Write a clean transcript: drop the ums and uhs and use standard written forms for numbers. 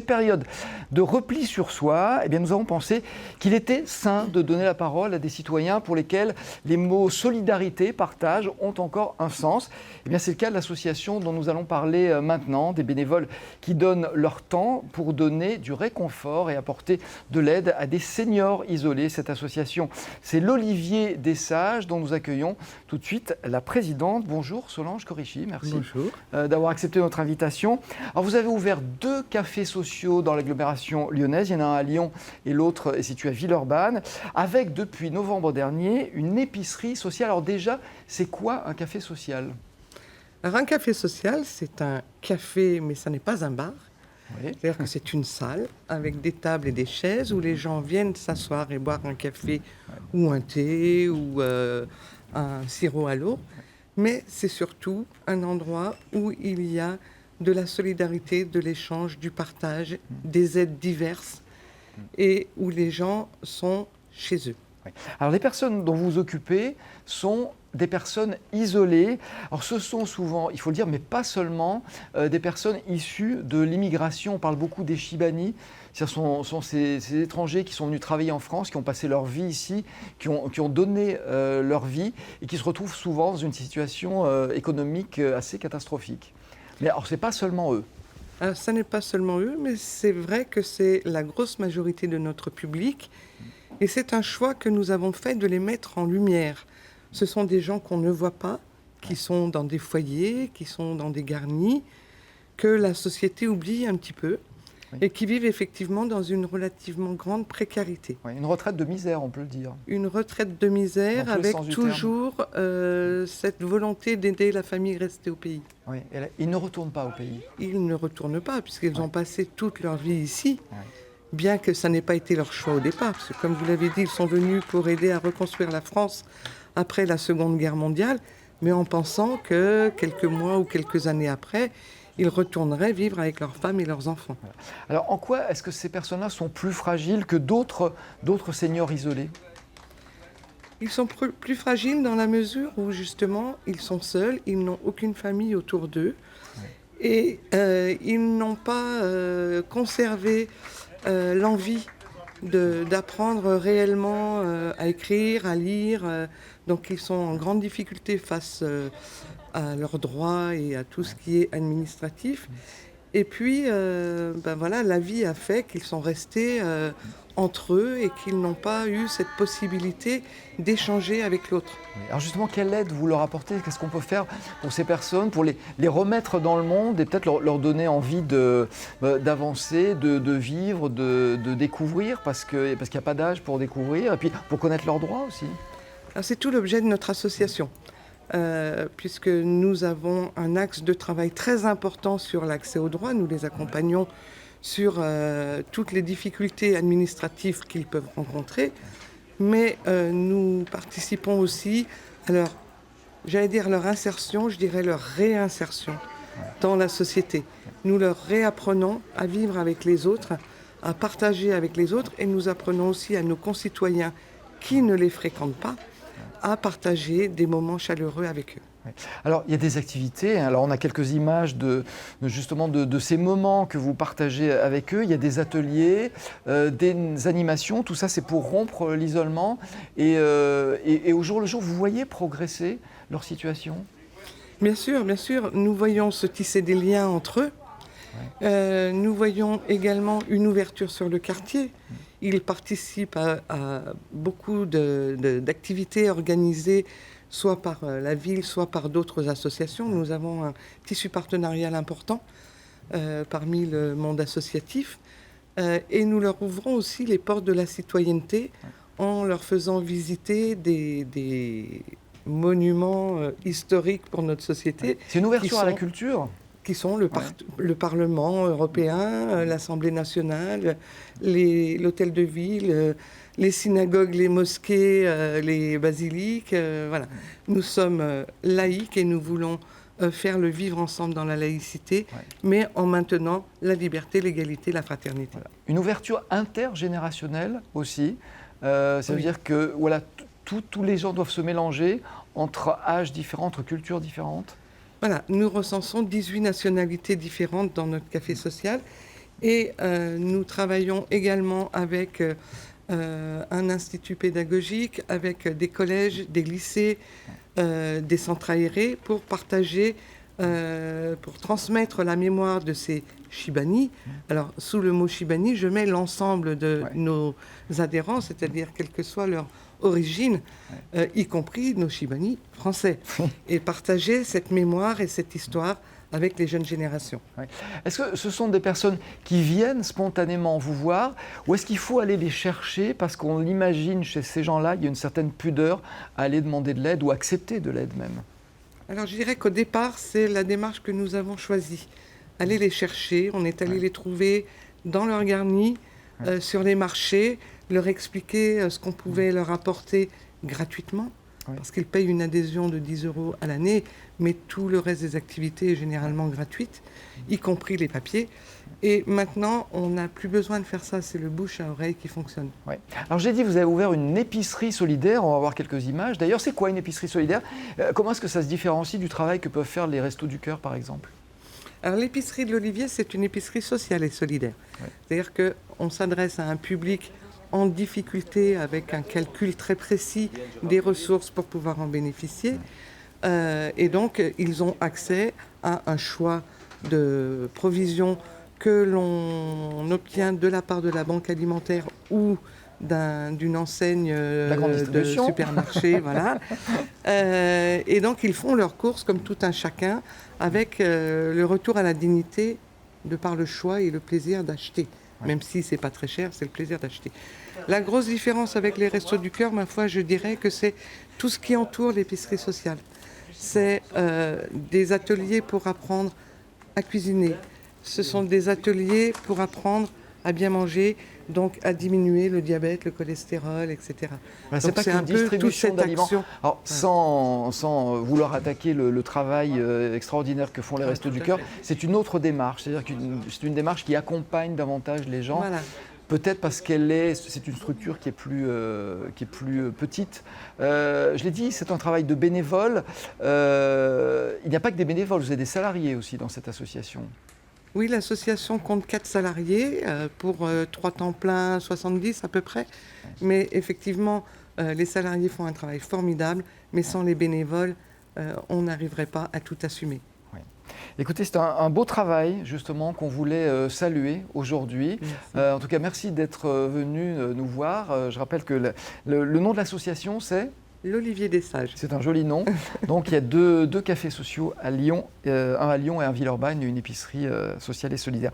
cette période de repli sur soi, eh bien, nous avons pensé qu'il était sain de donner la parole à des citoyens pour lesquels les mots solidarité, partage ont encore un sens. Eh bien, c'est le cas de l'association dont nous allons parler maintenant, des bénévoles qui donnent leur temps pour donner du réconfort et apporter de l'aide à des seniors isolés. Cette association, c'est l'Olivier des Sages, dont nous accueillons tout de suite la présidente. Bonjour Solange Corichi, merci d'avoir accepté notre invitation. Alors, vous avez ouvert 2 cafés sociaux dans l'agglomération lyonnaise. Il y en a un à Lyon et l'autre est situé à Villeurbanne, avec depuis novembre dernier une épicerie sociale. Alors déjà, c'est quoi un café social ? Alors un café social, c'est un café, mais ça n'est pas un bar. Oui. C'est-à-dire que c'est une salle avec des tables et des chaises où les gens viennent s'asseoir et boire un café ou un thé ou un sirop à l'eau. Mais c'est surtout un endroit où il y a de la solidarité, de l'échange, du partage, des aides diverses et où les gens sont chez eux. Alors les personnes dont vous vous occupez sont des personnes isolées. Alors ce sont souvent, il faut le dire, mais pas seulement, des personnes issues de l'immigration. On parle beaucoup des Chibani. Ce sont ces étrangers qui sont venus travailler en France, qui ont passé leur vie ici, qui ont donné leur vie et qui se retrouvent souvent dans une situation économique assez catastrophique. Mais alors ce n'est pas seulement eux. Alors, ça n'est pas seulement eux, mais c'est vrai que c'est la grosse majorité de notre public. Et c'est un choix que nous avons fait de les mettre en lumière. Ce sont des gens qu'on ne voit pas, qui sont dans des foyers, qui sont dans des garnis, que la société oublie un petit peu, et qui vivent effectivement dans une relativement grande précarité. Oui, une retraite de misère, on peut le dire. Une retraite de misère avec toujours cette volonté d'aider la famille restée au pays. Oui, ils ne retournent pas au pays. Ils ne retournent pas, puisqu'ils ont passé toute leur vie ici. Bien que ça n'ait pas été leur choix au départ, parce que comme vous l'avez dit, ils sont venus pour aider à reconstruire la France après la Seconde Guerre mondiale, mais en pensant que quelques mois ou quelques années après, ils retourneraient vivre avec leurs femmes et leurs enfants. Alors en quoi est-ce que ces personnes-là sont plus fragiles que d'autres seniors isolés ? Ils sont plus fragiles dans la mesure où justement ils sont seuls, ils n'ont aucune famille autour d'eux et ils n'ont pas conservé l'envie d'apprendre réellement à écrire, à lire. Donc ils sont en grande difficulté face à leurs droits et à tout ce qui est administratif. Et puis, voilà, la vie a fait qu'ils sont restés entre eux et qu'ils n'ont pas eu cette possibilité d'échanger avec l'autre. Alors justement, quelle aide vous leur apportez ? Qu'est-ce qu'on peut faire pour ces personnes, pour les remettre dans le monde et peut-être leur donner envie d'avancer, de vivre, de découvrir, parce qu'il n'y a pas d'âge pour découvrir, et puis pour connaître leurs droits aussi ? Alors, c'est tout l'objet de notre association. Puisque nous avons un axe de travail très important sur l'accès aux droits. Nous les accompagnons sur toutes les difficultés administratives qu'ils peuvent rencontrer, mais nous participons aussi à leur insertion, je dirais leur réinsertion dans la société. Nous leur réapprenons à vivre avec les autres, à partager avec les autres, et nous apprenons aussi à nos concitoyens qui ne les fréquentent pas à partager des moments chaleureux avec eux. Alors, il y a des activités. Alors, on a quelques images justement de ces moments que vous partagez avec eux. Il y a des ateliers, des animations. Tout ça, c'est pour rompre l'isolement. Et au jour le jour, vous voyez progresser leur situation ? Bien sûr, bien sûr. Nous voyons se tisser des liens entre eux. Nous voyons également une ouverture sur le quartier. Ils participent à beaucoup d'activités organisées soit par la ville, soit par d'autres associations. Nous avons un tissu partenarial important parmi le monde associatif et nous leur ouvrons aussi les portes de la citoyenneté en leur faisant visiter des monuments historiques pour notre société. C'est une ouverture à la culture ? Qui sont le Parlement européen, l'Assemblée nationale, l'hôtel de ville, les synagogues, les mosquées, les basiliques. Voilà. Nous sommes laïcs et nous voulons faire le vivre ensemble dans la laïcité, mais en maintenant la liberté, l'égalité, la fraternité. Voilà. Une ouverture intergénérationnelle aussi. Ça veut dire que voilà, tous les gens doivent se mélanger entre âges différents, entre cultures différentes. Voilà, nous recensons 18 nationalités différentes dans notre café social Et nous travaillons également avec un institut pédagogique, avec des collèges, des lycées, des centres aérés pour partager, pour transmettre la mémoire de ces Shibani. Alors, sous le mot Shibani, je mets l'ensemble de nos adhérents, c'est-à-dire quelle que soit leur origine, y compris nos Shibani français, et partager cette mémoire et cette histoire avec les jeunes générations. Est-ce que ce sont des personnes qui viennent spontanément vous voir ou est-ce qu'il faut aller les chercher parce qu'on l'imagine chez ces gens-là, il y a une certaine pudeur à aller demander de l'aide ou accepter de l'aide même? Alors je dirais qu'au départ, c'est la démarche que nous avons choisie. Aller les chercher, on est allé les trouver dans leur garni, sur les marchés, leur expliquer ce qu'on pouvait leur apporter gratuitement. Parce qu'ils payent une adhésion de 10 € à l'année, mais tout le reste des activités est généralement gratuite, y compris les papiers. Et maintenant, on n'a plus besoin de faire ça, c'est le bouche à oreille qui fonctionne. Alors j'ai dit, vous avez ouvert une épicerie solidaire, on va voir quelques images. D'ailleurs, c'est quoi une épicerie solidaire? Comment est-ce que ça se différencie du travail que peuvent faire les Restos du Cœur, par exemple? Alors l'épicerie de l'Olivier, c'est une épicerie sociale et solidaire. C'est-à-dire qu'on s'adresse à un public en difficulté avec un calcul très précis des ressources pour pouvoir en bénéficier. Et donc, ils ont accès à un choix de provisions que l'on obtient de la part de la banque alimentaire ou d'une enseigne de supermarché. Voilà. Et donc, ils font leurs courses comme tout un chacun avec le retour à la dignité de par le choix et le plaisir d'acheter. Même si c'est pas très cher, c'est le plaisir d'acheter. La grosse différence avec les Restos du Cœur, ma foi, je dirais que c'est tout ce qui entoure l'épicerie sociale. C'est des ateliers pour apprendre à cuisiner. Ce sont des ateliers pour apprendre à bien manger, donc à diminuer le diabète, le cholestérol, etc. C'est pas qu'une distribution d'aliments. Alors, sans vouloir attaquer le travail extraordinaire que font les Restos du Cœur, c'est une autre démarche. C'est-à-dire que c'est une démarche qui accompagne davantage les gens. Voilà. Peut-être parce c'est une structure qui est plus petite. Je l'ai dit, c'est un travail de bénévoles. Il n'y a pas que des bénévoles, vous avez des salariés aussi dans cette association. Oui, l'association compte 4 salariés pour 3 temps plein, 70 à peu près. Mais effectivement, les salariés font un travail formidable, mais sans les bénévoles, on n'arriverait pas à tout assumer. Écoutez, c'est un beau travail justement qu'on voulait saluer aujourd'hui. En tout cas, merci d'être venu nous voir. Je rappelle que le nom de l'association, c'est l'Olivier des Sages. C'est un joli nom. Donc il y a deux cafés sociaux à Lyon, un à Lyon et un à Villeurbanne, une épicerie sociale et solidaire.